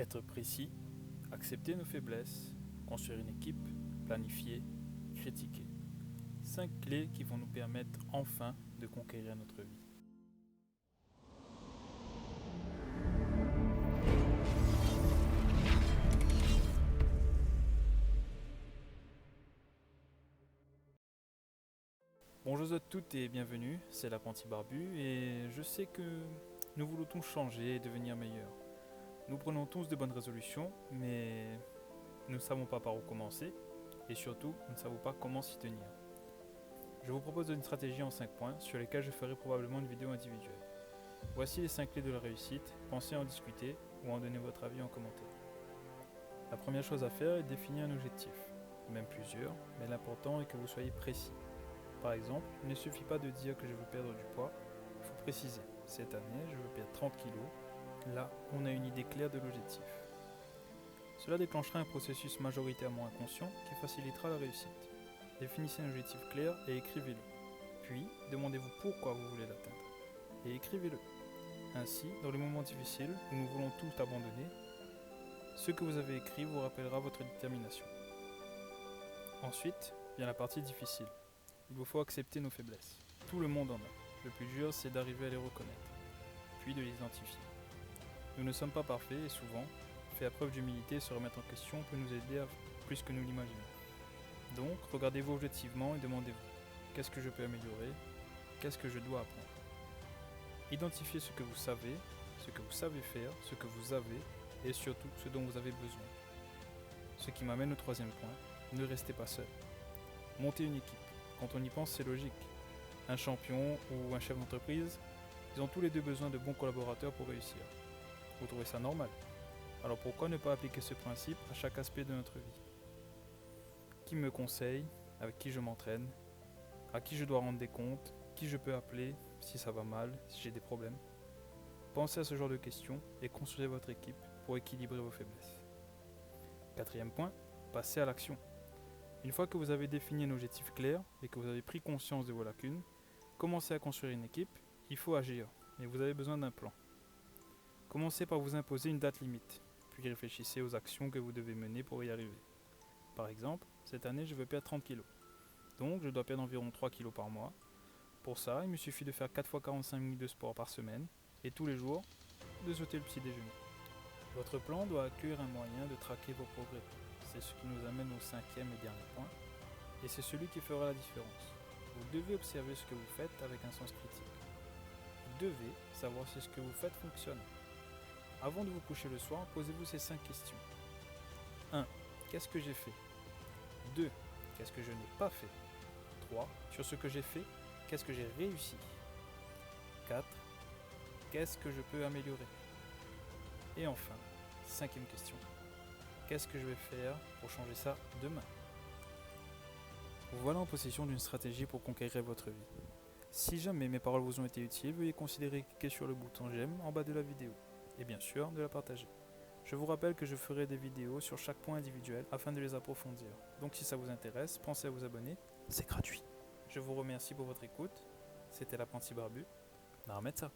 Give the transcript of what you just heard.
Être précis, accepter nos faiblesses, construire une équipe, planifier, critiquer. 5 clés qui vont nous permettre enfin de conquérir notre vie. Bonjour à toutes et bienvenue, c'est l'apprenti barbu et je sais que nous voulons tous changer et devenir meilleurs. Nous prenons tous de bonnes résolutions, mais nous ne savons pas par où commencer et surtout nous ne savons pas comment s'y tenir. Je vous propose une stratégie en 5 points sur lesquels je ferai probablement une vidéo individuelle. Voici les 5 clés de la réussite, pensez à en discuter ou à en donner votre avis en commentaire. La première chose à faire est de définir un objectif, même plusieurs, mais l'important est que vous soyez précis. Par exemple, il ne suffit pas de dire que je veux perdre du poids, il faut préciser. Cette année, je veux perdre 30 kg. Là, on a une idée claire de l'objectif. Cela déclenchera un processus majoritairement inconscient qui facilitera la réussite. Définissez un objectif clair et écrivez-le. Puis, demandez-vous pourquoi vous voulez l'atteindre. Et écrivez-le. Ainsi, dans les moments difficiles où nous voulons tout abandonner, ce que vous avez écrit vous rappellera votre détermination. Ensuite, vient la partie difficile. Il vous faut accepter nos faiblesses. Tout le monde en a. Le plus dur, c'est d'arriver à les reconnaître, puis de les identifier. Nous ne sommes pas parfaits et souvent, faire preuve d'humilité et se remettre en question peut nous aider à plus que nous l'imaginons. Donc, regardez-vous objectivement et demandez-vous, qu'est-ce que je peux améliorer? Qu'est-ce que je dois apprendre? Identifiez ce que vous savez faire, ce que vous avez et surtout ce dont vous avez besoin. Ce qui m'amène au troisième point, ne restez pas seul. Montez une équipe. Quand on y pense, c'est logique. Un champion ou un chef d'entreprise, ils ont tous les deux besoin de bons collaborateurs pour réussir. Vous trouvez ça normal? Alors pourquoi ne pas appliquer ce principe à chaque aspect de notre vie? Qui me conseille? Avec qui je m'entraîne? À qui je dois rendre des comptes? Qui je peux appeler si ça va mal, si j'ai des problèmes? Pensez à ce genre de questions et construisez votre équipe pour équilibrer vos faiblesses. Quatrième point, passez à l'action. Une fois que vous avez défini un objectif clair et que vous avez pris conscience de vos lacunes, commencez à construire une équipe, il faut agir, mais vous avez besoin d'un plan. Commencez par vous imposer une date limite, puis réfléchissez aux actions que vous devez mener pour y arriver. Par exemple, cette année je veux perdre 30 kg, donc je dois perdre environ 3 kg par mois. Pour ça, il me suffit de faire 4 fois 45 minutes de sport par semaine et tous les jours de sauter le petit déjeuner. Votre plan doit accueillir un moyen de traquer vos progrès. C'est ce qui nous amène au cinquième et dernier point, et c'est celui qui fera la différence. Vous devez observer ce que vous faites avec un sens critique. Vous devez savoir si ce que vous faites fonctionne. Avant de vous coucher le soir, posez-vous ces 5 questions. 1. Qu'est-ce que j'ai fait? 2. Qu'est-ce que je n'ai pas fait? 3. Sur ce que j'ai fait, qu'est-ce que j'ai réussi? 4. Qu'est-ce que je peux améliorer? Et enfin, 5e question. Qu'est-ce que je vais faire pour changer ça demain? Vous voilà en possession d'une stratégie pour conquérir votre vie. Si jamais mes paroles vous ont été utiles, veuillez considérer cliquer sur le bouton j'aime en bas de la vidéo. Et bien sûr, de la partager. Je vous rappelle que je ferai des vidéos sur chaque point individuel afin de les approfondir. Donc si ça vous intéresse, pensez à vous abonner, c'est gratuit. Je vous remercie pour votre écoute. C'était l'apprenti barbu. Narametsa.